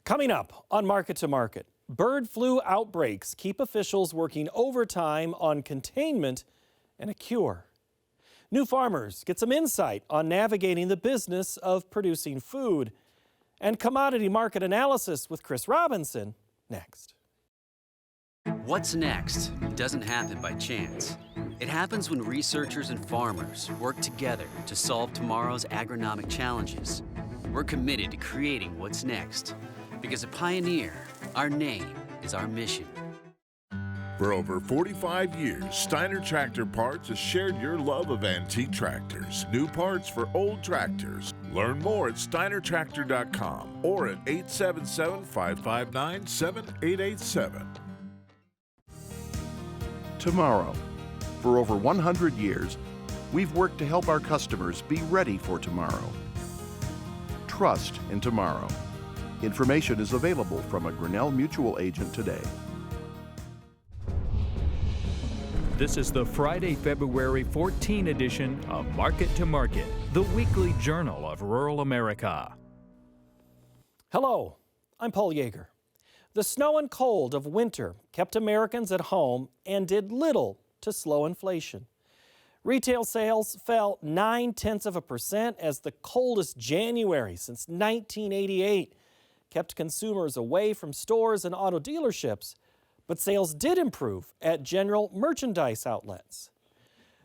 Coming up on Market to Market, bird flu outbreaks keep officials working overtime on containment and a cure. New farmers get some insight on navigating the business of producing food. And commodity market analysis with Chris Robinson next. What's next doesn't happen by chance. It happens when researchers and farmers work together to solve tomorrow's agronomic challenges. We're committed to creating what's next. Because at Pioneer, our name is our mission. For over 45 years, Steiner Tractor Parts has shared your love of antique tractors, new parts for old tractors. Learn more at steinertractor.com or at 877-559-7887. Tomorrow. For over 100 years, we've worked to help our customers be ready for tomorrow. Trust in tomorrow. Information is available from a Grinnell Mutual agent today. This is the Friday, February 14 edition of Market to Market, the weekly journal of rural America. Hello, I'm Paul Yeager. The snow and cold of winter kept Americans at home and did little to slow inflation. Retail sales fell 0.9% as the coldest January since 1988 kept consumers away from stores and auto dealerships. But sales did improve at general merchandise outlets.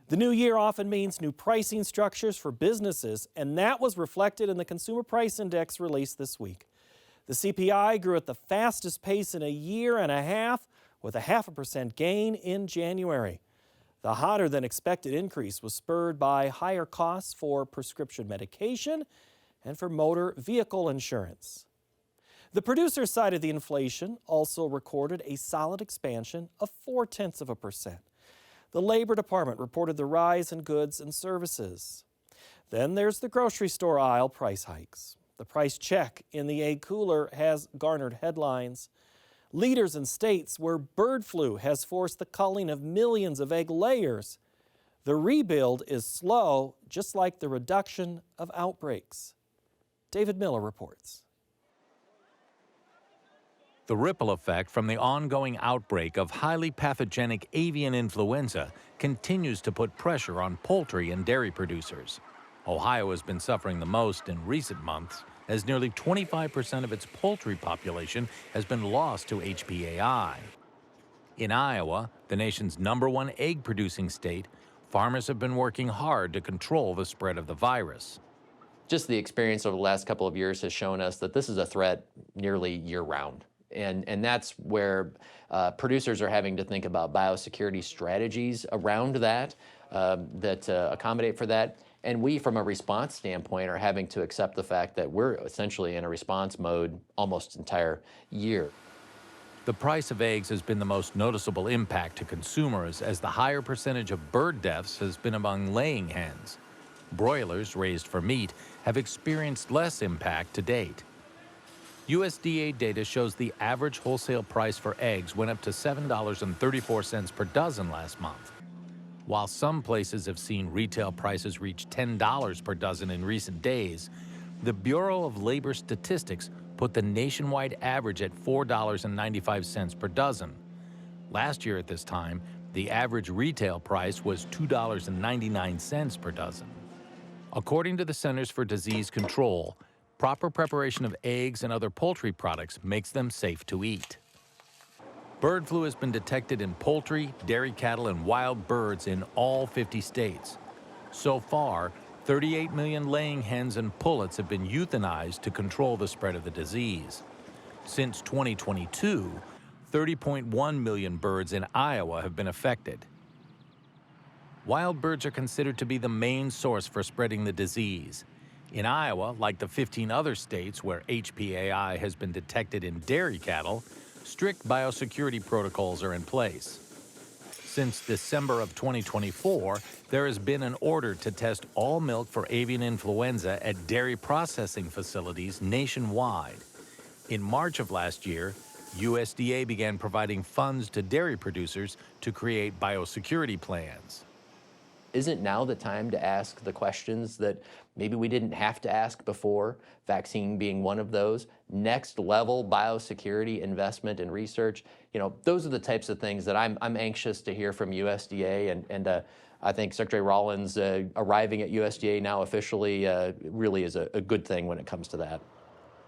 The new year often means new pricing structures for businesses, and that was reflected in the Consumer Price Index released this week. The CPI grew at the fastest pace in a year and a half, with a 0.5% gain in January. The hotter than expected increase was spurred by higher costs for prescription medication and for motor vehicle insurance. The producer side of the inflation also recorded a solid expansion of 0.4%. The Labor Department reported the rise in goods and services. Then there's the grocery store aisle price hikes. The price check in the egg cooler has garnered headlines. Leaders in states where bird flu has forced the culling of millions of egg layers. The rebuild is slow, just like the reduction of outbreaks. David Miller reports. The ripple effect from the ongoing outbreak of highly pathogenic avian influenza continues to put pressure on poultry and dairy producers. Ohio has been suffering the most in recent months, as nearly 25% of its poultry population has been lost to HPAI. In Iowa, the nation's #1 egg-producing state, farmers have been working hard to control the spread of the virus. Just the experience over the last couple of years has shown us that this is a threat nearly year-round. And that's where producers are having to think about biosecurity strategies around that, that accommodate for that. And we, from a response standpoint, are having to accept the fact that we're essentially in a response mode almost entire year. The price of eggs has been the most noticeable impact to consumers, as the higher percentage of bird deaths has been among laying hens. Broilers raised for meat have experienced less impact to date. USDA data shows the average wholesale price for eggs went up to $7.34 per dozen last month. While some places have seen retail prices reach $10 per dozen in recent days, the Bureau of Labor Statistics put the nationwide average at $4.95 per dozen. Last year at this time, the average retail price was $2.99 per dozen. According to the Centers for Disease Control, proper preparation of eggs and other poultry products makes them safe to eat. Bird flu has been detected in poultry, dairy cattle, and wild birds in all 50 states. So far, 38 million laying hens and pullets have been euthanized to control the spread of the disease. Since 2022, 30.1 million birds in Iowa have been affected. Wild birds are considered to be the main source for spreading the disease. In Iowa, like the 15 other states where HPAI has been detected in dairy cattle, strict biosecurity protocols are in place. Since December of 2024, there has been an order to test all milk for avian influenza at dairy processing facilities nationwide. In March of last year, USDA began providing funds to dairy producers to create biosecurity plans. Isn't now the time to ask the questions that maybe we didn't have to ask before, vaccine being one of those? Next level biosecurity investment and research, those are the types of things that I'm anxious to hear from USDA, and I think Secretary Rollins arriving at USDA now officially really is a good thing when it comes to that.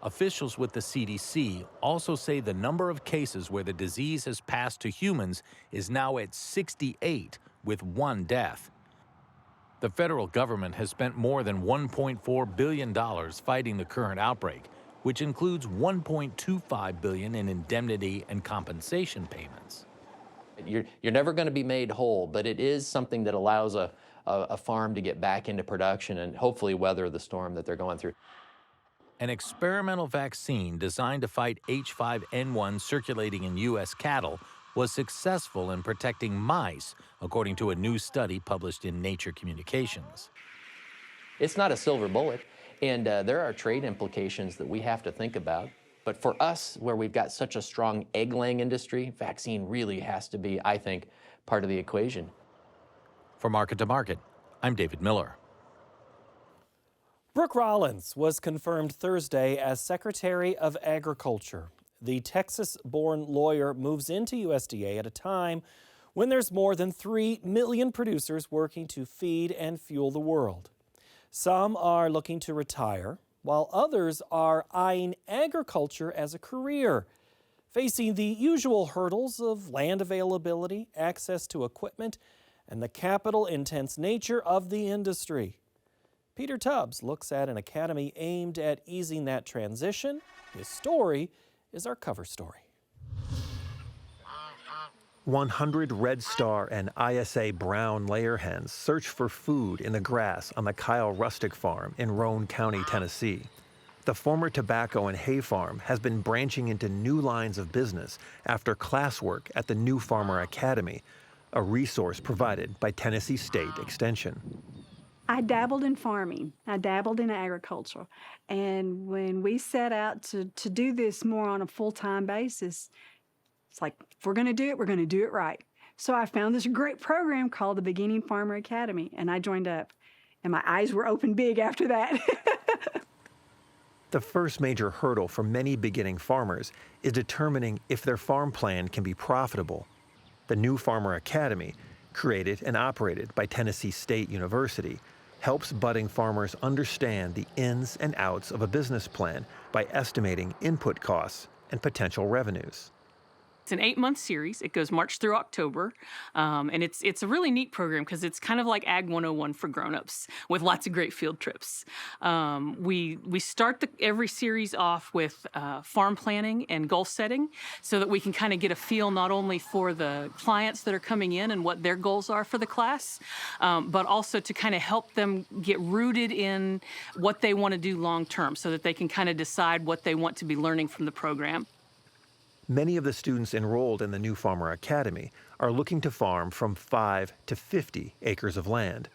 Officials with the CDC also say the number of cases where the disease has passed to humans is now at 68, with 1 death. The federal government has spent more than $1.4 billion fighting the current outbreak, which includes $1.25 billion in indemnity and compensation payments. You're never going to be made whole, but it is something that allows a farm to get back into production and hopefully weather the storm that they're going through. An experimental vaccine designed to fight H5N1 circulating in U.S. cattle was successful in protecting mice, according to a new study published in Nature Communications. It's not a silver bullet, and there are trade implications that we have to think about. But for us, where we've got such a strong egg-laying industry, vaccine really has to be, I think, part of the equation. For Market to Market, I'm David Miller. Brooke Rollins was confirmed Thursday as Secretary of Agriculture. The Texas-born lawyer moves into USDA at a time when there's more than 3 million producers working to feed and fuel the world. Some are looking to retire, while others are eyeing agriculture as a career, facing the usual hurdles of land availability, access to equipment, and the capital-intense nature of the industry. Peter Tubbs looks at an academy aimed at easing that transition. His story is our cover story. 100 Red Star and ISA brown layer hens search for food in the grass on the Kyle Rustic Farm in Roane County, Tennessee. The former tobacco and hay farm has been branching into new lines of business after classwork at the New Farmer Academy, a resource provided by Tennessee State Extension. I dabbled in farming. I dabbled in agriculture. And when we set out to do this more on a full-time basis, it's like, if we're going to do it, we're going to do it right. So I found this great program called the Beginning Farmer Academy, and I joined up. And my eyes were open big after that. The first major hurdle for many beginning farmers is determining if their farm plan can be profitable. The New Farmer Academy, created and operated by Tennessee State University, helps budding farmers understand the ins and outs of a business plan by estimating input costs and potential revenues. It's an 8-month series. It goes March through October, and it's a really neat program because it's kind of like Ag 101 for grown-ups with lots of great field trips. We start every series off with farm planning and goal setting so that we can kind of get a feel not only for the clients that are coming in and what their goals are for the class, but also to kind of help them get rooted in what they want to do long-term so that they can kind of decide what they want to be learning from the program. Many of the students enrolled in the New Farmer Academy are looking to farm from 5 to 50 acres of land.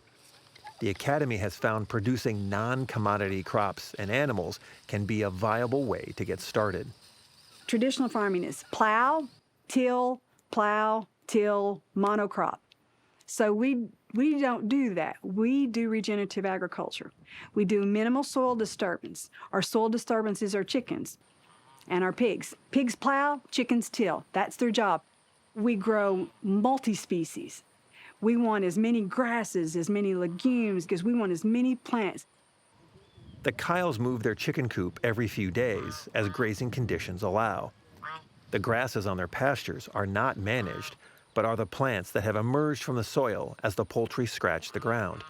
The Academy has found producing non-commodity crops and animals can be a viable way to get started. Traditional farming is plow, till, monocrop. So we don't do that. We do regenerative agriculture. We do minimal soil disturbance. Our soil disturbance is our chickens and our pigs. Pigs plow, chickens till. That's their job. We grow multi-species. We want as many grasses, as many legumes, because we want as many plants. The Kyles move their chicken coop every few days as grazing conditions allow. The grasses on their pastures are not managed, but are the plants that have emerged from the soil as the poultry scratch the ground.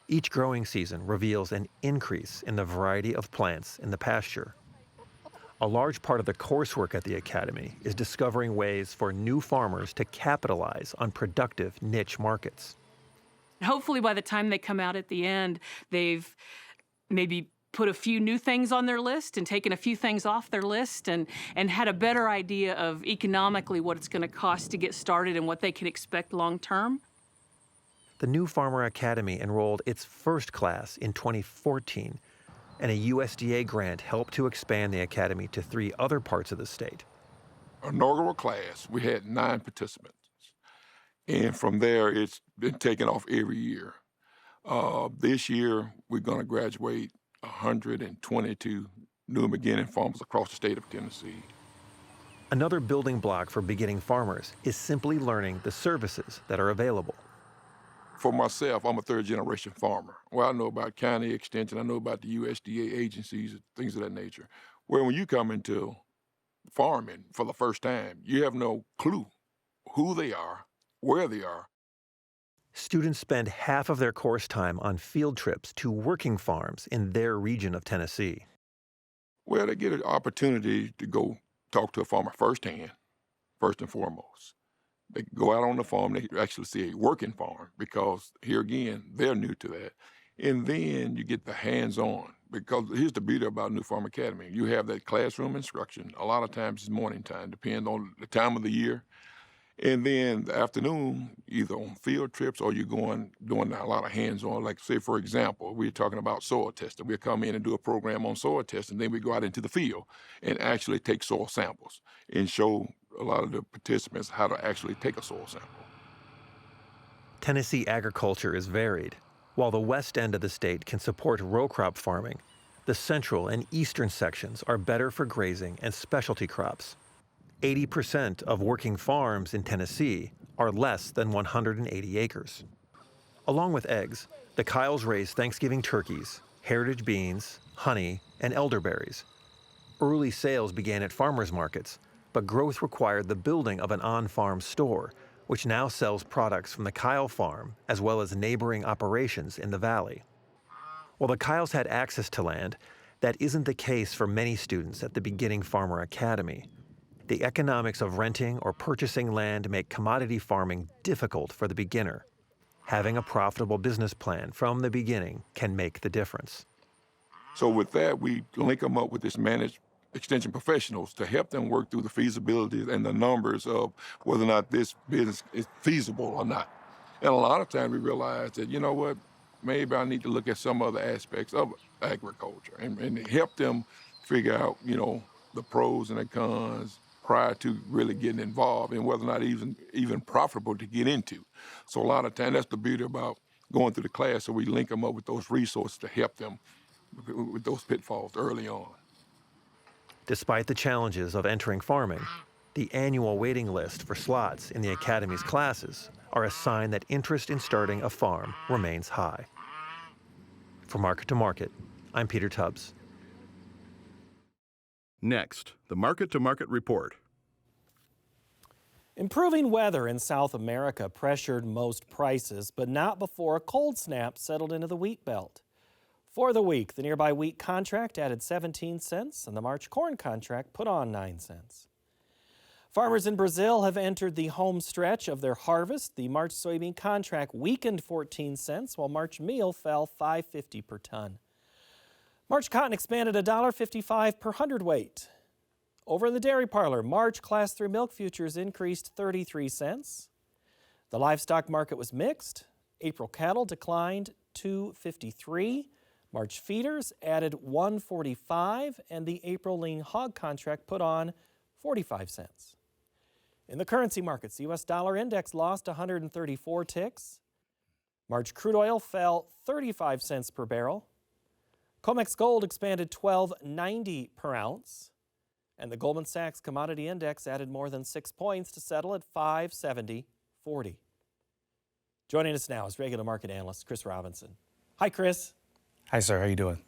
Each growing season reveals an increase in the variety of plants in the pasture. A large part of the coursework at the Academy is discovering ways for new farmers to capitalize on productive niche markets. Hopefully by the time they come out at the end, they've maybe put a few new things on their list and taken a few things off their list and had a better idea of economically what it's going to cost to get started and what they can expect long term. The New Farmer Academy enrolled its first class in 2014, and a USDA grant helped to expand the academy to 3 other parts of the state. Inaugural class, we had 9 participants. And from there, it's been taking off every year. This year, we're going to graduate 122 new and beginning farmers across the state of Tennessee. Another building block for beginning farmers is simply learning the services that are available. For myself, I'm a third-generation farmer. Well, I know about county extension, I know about the USDA agencies, things of that nature. Where when you come into farming for the first time, you have no clue who they are, where they are. Students spend half of their course time on field trips to working farms in their region of Tennessee. Well, they get an opportunity to go talk to a farmer firsthand, first and foremost. They go out on the farm, they actually see a working farm because here again, they're new to that. And then you get the hands-on, because here's the beauty about New Farm Academy. You have that classroom instruction. A lot of times it's morning time, depending on the time of the year. And then the afternoon, either on field trips or you're doing a lot of hands-on. Like, say, for example, we're talking about soil testing. We'll come in and do a program on soil testing. Then we go out into the field and actually take soil samples and show a lot of the participants how to actually take a soil sample. Tennessee agriculture is varied. While the west end of the state can support row crop farming, the central and eastern sections are better for grazing and specialty crops. 80% of working farms in Tennessee are less than 180 acres. Along with eggs, the Kyles raise Thanksgiving turkeys, heritage beans, honey, and elderberries. Early sales began at farmers markets, but growth required the building of an on-farm store, which now sells products from the Kyle farm as well as neighboring operations in the valley. While the Kyles had access to land, that isn't the case for many students at the beginning Farmer Academy. The economics of renting or purchasing land make commodity farming difficult for the beginner. Having a profitable business plan from the beginning can make the difference. So with that, we link them up with this managed extension professionals to help them work through the feasibility and the numbers of whether or not this business is feasible or not. And a lot of times we realize that, you know what, maybe I need to look at some other aspects of agriculture and help them figure out, you know, the pros and the cons prior to really getting involved and whether or not even profitable to get into. So a lot of times that's the beauty about going through the class, so we link them up with those resources to help them with those pitfalls early on. Despite the challenges of entering farming, the annual waiting list for slots in the Academy's classes are a sign that interest in starting a farm remains high. For Market to Market, I'm Peter Tubbs. Next, the Market to Market report. Improving weather in South America pressured most prices, but not before a cold snap settled into the wheat belt. For the week, the nearby wheat contract added 17 cents and the March corn contract put on 9 cents. Farmers in Brazil have entered the home stretch of their harvest. The March soybean contract weakened 14 cents, while March meal fell $5.50 per ton. March cotton expanded $1.55 per hundredweight. Over in the dairy parlor, March Class 3 milk futures increased 33 cents. The livestock market was mixed. April cattle declined $2.53. March feeders added $1.45, and the April lean hog contract put on 45 cents. In the currency markets, the U.S. dollar index lost 134 ticks. March crude oil fell 35 cents per barrel. COMEX gold expanded $12.90 per ounce. And the Goldman Sachs Commodity Index added more than 6 points to settle at 570.40. Joining us now is regular market analyst Chris Robinson. Hi, Chris. Hi, sir. How you doing?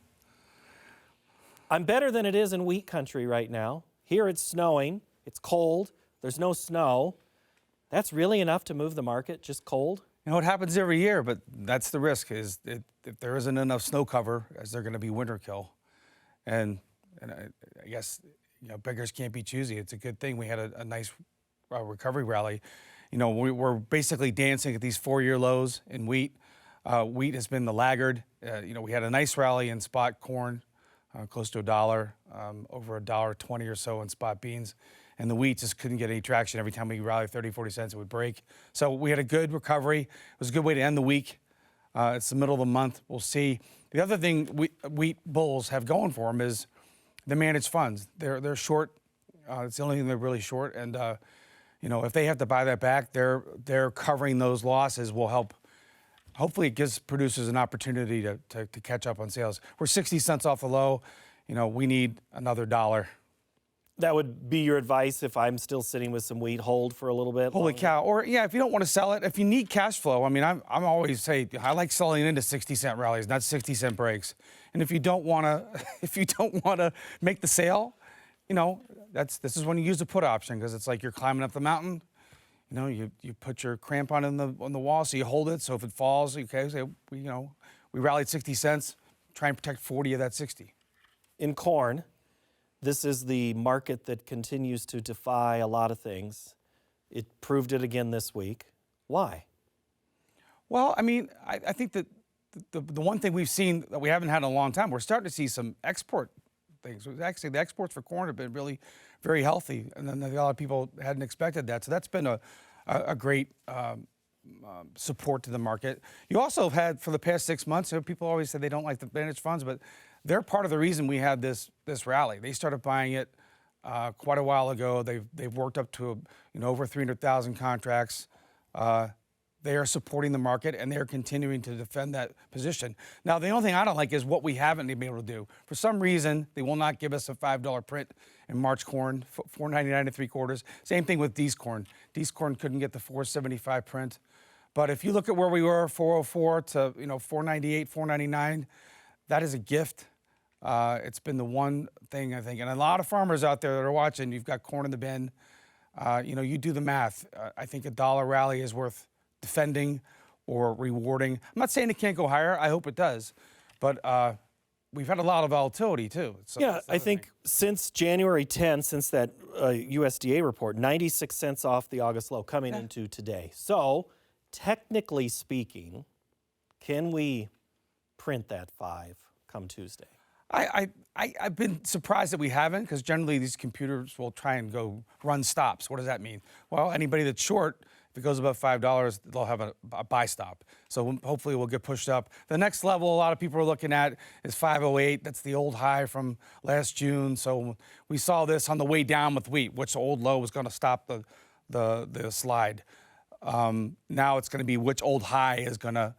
I'm better than it is in wheat country right now. Here it's snowing. It's cold. There's no snow. That's really enough to move the market, just cold? You know, it happens every year, but that's the risk, is if there isn't enough snow cover, is there going to be winter kill? And I guess, you know, beggars can't be choosy. It's a good thing we had a nice recovery rally. You know, we're basically dancing at these 4-year lows in wheat. Wheat has been the laggard. You know, we had a nice rally in spot corn, close to $1, over $1.20 or so in spot beans. And the wheat just couldn't get any traction. Every time we rallied 30, 40 cents, it would break. So we had a good recovery. It was a good way to end the week. It's the middle of the month. We'll see. The other thing wheat bulls have going for them is the managed funds. They're short. It's the only thing they're really short. And, you if they have to buy that back, they're covering those losses will help. Hopefully, it gives producers an opportunity to catch up on sales. We're 60 cents off the low. We need another $1. That would be your advice if I'm still sitting with some wheat, hold for a little bit? Holy longer? cow. Or, if you don't want to sell it, if you need cash flow, I'm always say, I like selling into 60-cent rallies, not 60-cent breaks. And if you don't want to make the sale, this is when you use the put option, because it's like you're climbing up the mountain. You put your cramp on the wall, so you hold it. So if it falls, okay, so we rallied 60 cents, try and protect 40 of that 60. In corn, this is the market that continues to defy a lot of things. It proved it again this week. Why? Well, I think that the one thing we've seen that we haven't had in a long time, we're starting to see some export things. Actually, the exports for corn have been really very healthy, and then a lot of people hadn't expected that. So that's been a great support to the market. You also have had, for the past 6 months, people always say they don't like the managed funds, but they're part of the reason we had this rally. They started buying it quite a while ago. They've worked up to over 300,000 contracts. They are supporting the market, and they're continuing to defend that position. Now, the only thing I don't like is what we haven't been able to do. For some reason, they will not give us a $5 print in March corn, $4.99 3/4. Same thing with D's corn. D's corn couldn't get the $4.75 print. But if you look at where we were, 404 to $4.98, $4.99, that is a gift. It's been the one thing I think, and a lot of farmers out there that are watching, you've got corn in the bin. You do the math. I think a $1 rally is worth defending or rewarding. I'm not saying it can't go higher. I hope it does. But we've had a lot of volatility, too. Yeah, I think since January 10, since that USDA report, 96 cents off the August low coming into today. So, technically speaking, can we print that 5 come Tuesday? I've been surprised that we haven't, because generally these computers will try and go run stops. What does that mean? Well, anybody that's short, if it goes above $5, they'll have a buy stop. So hopefully we'll get pushed up. The next level a lot of people are looking at is 508. That's the old high from last June. So we saw this on the way down with wheat, which old low was going to stop the slide. Now it's going to be which old high is going to,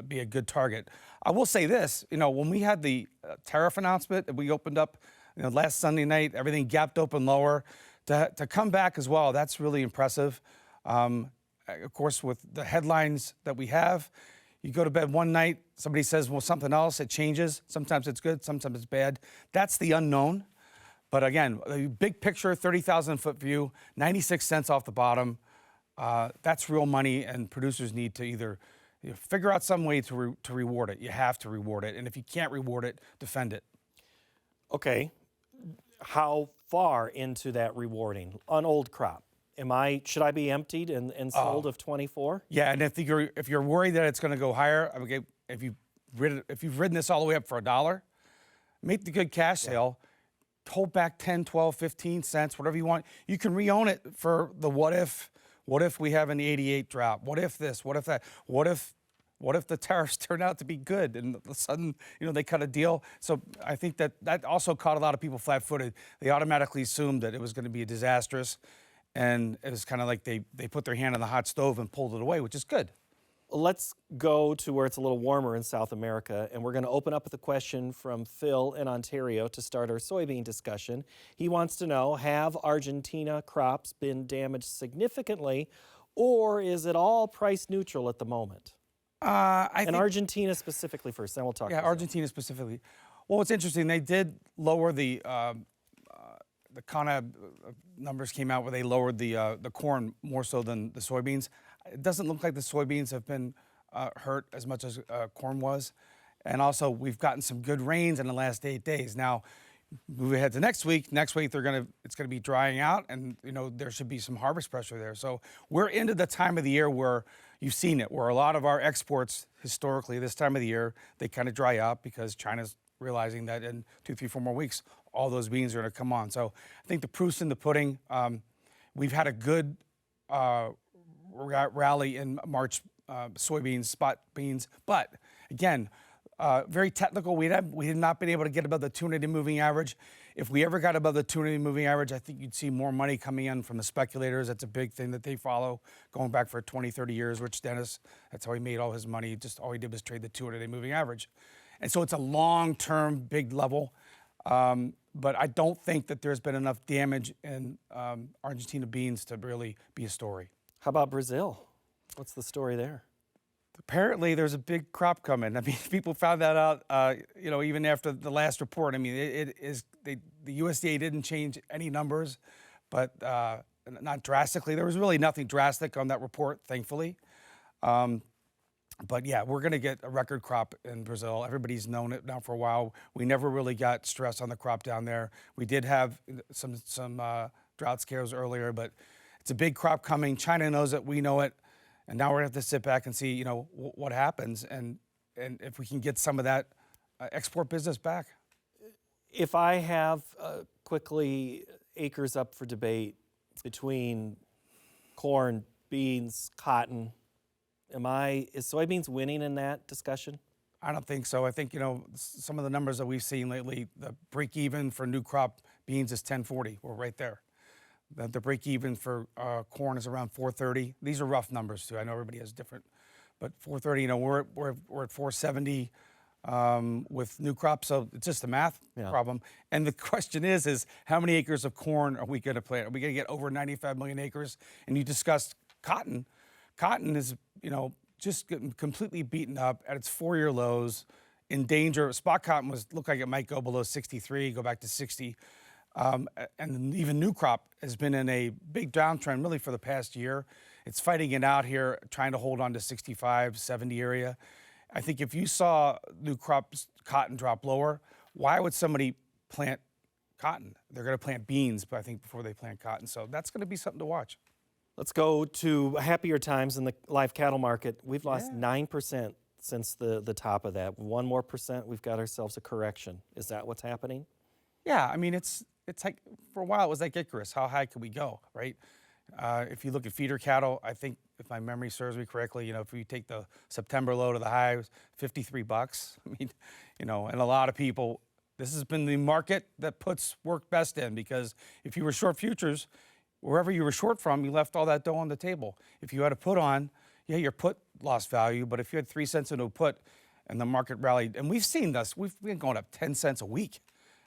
be a good target. I will say this, when we had the tariff announcement, we opened up last Sunday night, everything gapped open lower. To come back as well, that's really impressive. Of course, with the headlines that we have, you go to bed one night, somebody says, well, something else, it changes. Sometimes it's good, sometimes it's bad. That's the unknown. But again, the big picture, 30,000-foot view, 96 cents off the bottom. That's real money, and producers need to either figure out some way to reward it. You have to reward it. And if you can't reward it, defend it. Okay. How far into that rewarding on old crop? Should I be emptied and sold of 24? Yeah, and if you're worried that it's going to go higher, if you've ridden this all the way up for $1, make the good cash sale. Hold back 10, 12, 15 cents, whatever you want. You can re-own it for the what if. What if we have an 88 drought? What if this? What if that? What if the tariffs turn out to be good and all of a sudden, they cut a deal? So I think that also caught a lot of people flat-footed. They automatically assumed that it was going to be disastrous, and it was kind of like they put their hand on the hot stove and pulled it away, which is good. Let's go to where it's a little warmer in South America, and we're going to open up with a question from Phil in Ontario to start our soybean discussion. He wants to know, have Argentina crops been damaged significantly, or is it all price neutral at the moment? I think Argentina specifically first, then we'll talk about Argentina specifically. Well, it's interesting. They did lower the kind of numbers came out where they lowered the corn more so than the soybeans. It doesn't look like the soybeans have been hurt as much as corn was. And also, we've gotten some good rains in the last 8 days. Now, move ahead to next week. Next week, it's gonna be drying out, and there should be some harvest pressure there. So we're into the time of the year where you've seen it, where a lot of our exports historically this time of the year they kind of dry out because China's realizing that in 2, 3, 4 more weeks, all those beans are going to come on. So I think the proof's in the pudding. We've had a good rally in March soybeans, spot beans, but again, very technical. We have not been able to get above the 200-day moving average. If we ever got above the 200-day moving average, I think you'd see more money coming in from the speculators. That's a big thing that they follow, going back for 20, 30 years. Rich Dennis, that's how he made all his money. Just all he did was trade the 200-day moving average. And so it's a long-term, big level. But I don't think that there's been enough damage in Argentina beans to really be a story. How about Brazil? What's the story there? Apparently, there's a big crop coming. I mean, people found that out, even after the last report. I mean, the USDA didn't change any numbers, but not drastically. There was really nothing drastic on that report, thankfully. But yeah, we're going to get a record crop in Brazil. Everybody's known it now for a while. We never really got stress on the crop down there. We did have some drought scares earlier, but it's a big crop coming. China knows it. We know it. And now we're going to have to sit back and see, what happens and if we can get some of that export business back. If I have quickly acres up for debate between corn, beans, cotton, is soybeans winning in that discussion? I don't think so. I think, some of the numbers that we've seen lately, the break even for new crop beans is 1040. We're right there. The break even for corn is around 430. These are rough numbers too. I know everybody has different, but 430. We're at 470 with new crops. So it's just a math problem. And the question is how many acres of corn are we going to plant? Are we going to get over 95 million acres? And you discussed cotton. Cotton is just getting completely beaten up at its 4-year lows, in danger. Spot cotton looked like it might go below 63, go back to 60. And even new crop has been in a big downtrend really for the past year. It's fighting it out here, trying to hold on to 65, 70 area. I think if you saw new crops cotton drop lower, why would somebody plant cotton? They're going to plant beans, but I think before they plant cotton. So that's going to be something to watch. Let's go to happier times in the live cattle market. We've lost 9% since the top of that. 1 more percent, we've got ourselves a correction. Is that what's happening? Yeah, I mean, it's like, for a while, it was like Icarus. How high could we go, right? If you look at feeder cattle, I think, if my memory serves me correctly, if you take the September low to the high, it was $53. I mean, and a lot of people, this has been the market that work best in, because if you were short futures, wherever you were short from, you left all that dough on the table. If you had a put on, your put lost value, but if you had 3 cents into a put and the market rallied, and we've seen this, we've been going up 10 cents a week.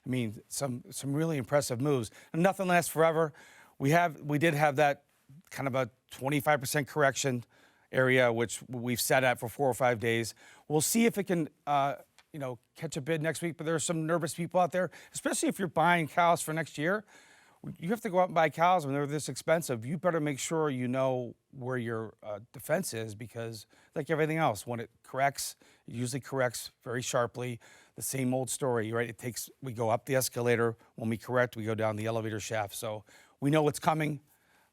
I mean, some really impressive moves. And nothing lasts forever. We did have that kind of a 25% correction area, which we've sat at for 4 or 5 days. We'll see if it can, catch a bid next week. But there are some nervous people out there, especially if you're buying cows for next year. You have to go out and buy cows when they're this expensive. You better make sure you know where your defense is, because like everything else, when it corrects, it usually corrects very sharply. The same old story, right? We go up the escalator. When we correct, we go down the elevator shaft. So we know what's coming,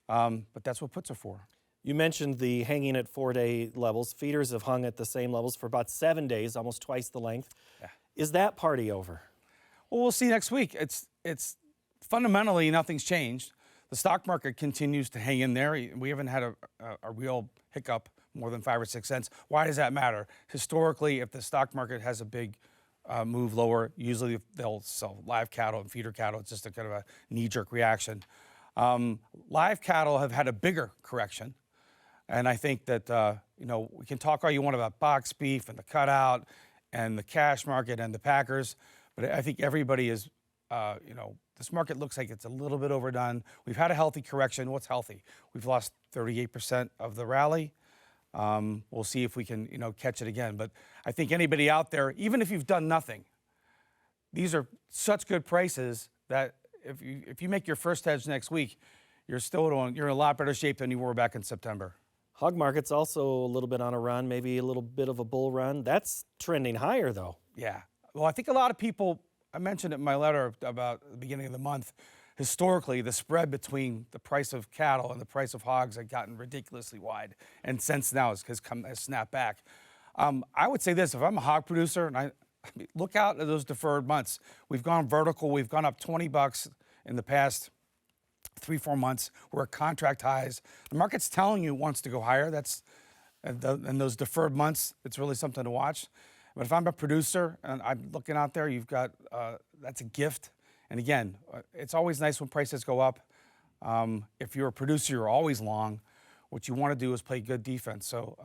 but that's what puts are for. You mentioned the hanging at 4-day levels. Feeders have hung at the same levels for about 7 days, almost twice the length. Yeah. Is that party over? Well, we'll see next week. It's fundamentally nothing's changed. The stock market continues to hang in there. We haven't had a real hiccup more than 5 or 6 cents. Why does that matter? Historically, if the stock market has a big move lower, usually they'll sell live cattle and feeder cattle. It's just a kind of a knee-jerk reaction. Live cattle have had a bigger correction, and I think that we can talk all you want about box beef and the cutout and the cash market and the packers, but I think everybody is, this market looks like it's a little bit overdone. We've had a healthy correction. What's healthy? We've lost 38% of the rally. We'll see if we can, catch it again. But I think anybody out there, even if you've done nothing, these are such good prices that if you make your first hedge next week, you're in a lot better shape than you were back in September. Hog market's also a little bit on a run, maybe a little bit of a bull run. That's trending higher, though. Yeah. Well, I think a lot of people, I mentioned it in my letter about the beginning of the month, historically, the spread between the price of cattle and the price of hogs had gotten ridiculously wide, and since now has snapped back. I would say this: if I'm a hog producer, and I look out at those deferred months, we've gone vertical, we've gone up $20 in the past 3-4 months. We're at contract highs. The market's telling you it wants to go higher. And those deferred months, it's really something to watch. But if I'm a producer and I'm looking out there, you've got that's a gift. And again, it's always nice when prices go up. If you're a producer, you're always long. What you want to do is play good defense. So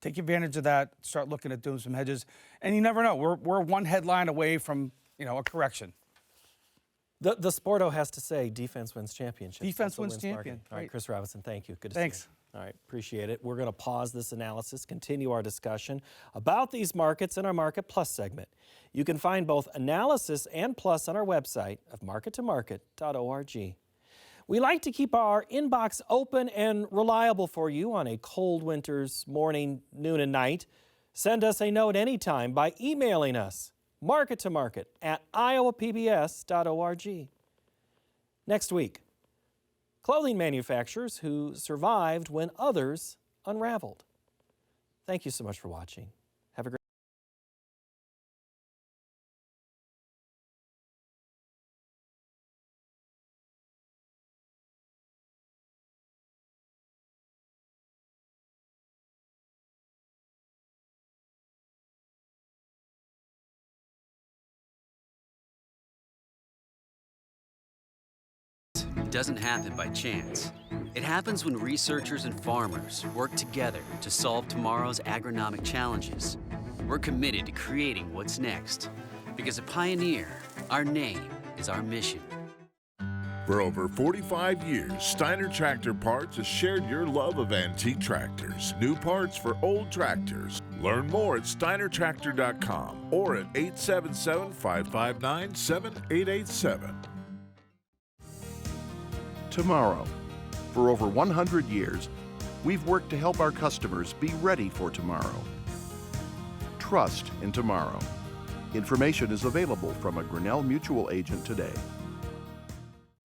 take advantage of that. Start looking at doing some hedges. And you never know. We're one headline away from a correction. The Sporto has to say defense wins championships. Defense Also wins champion. marketing. All right, Chris Robinson, thank you. Good to Thanks. see you. All right, appreciate it. We're going to pause this analysis, continue our discussion about these markets in our Market Plus segment. You can find both analysis and plus on our website of markettomarket.org. We like to keep our inbox open and reliable for you on a cold winter's morning, noon, and night. Send us a note anytime by emailing us, markettomarket@iowapbs.org. Next week, clothing manufacturers who survived when others unraveled. Thank you so much for watching. Have a great doesn't happen by chance. It happens when researchers and farmers work together to solve tomorrow's agronomic challenges. We're committed to creating what's next. Because at Pioneer, our name is our mission. For over 45 years, Steiner Tractor Parts has shared your love of antique tractors. New parts for old tractors. Learn more at steinertractor.com or at 877-559-7887. Tomorrow. For over 100 years, we've worked to help our customers be ready for tomorrow. Trust in tomorrow. Information is available from a Grinnell Mutual agent today.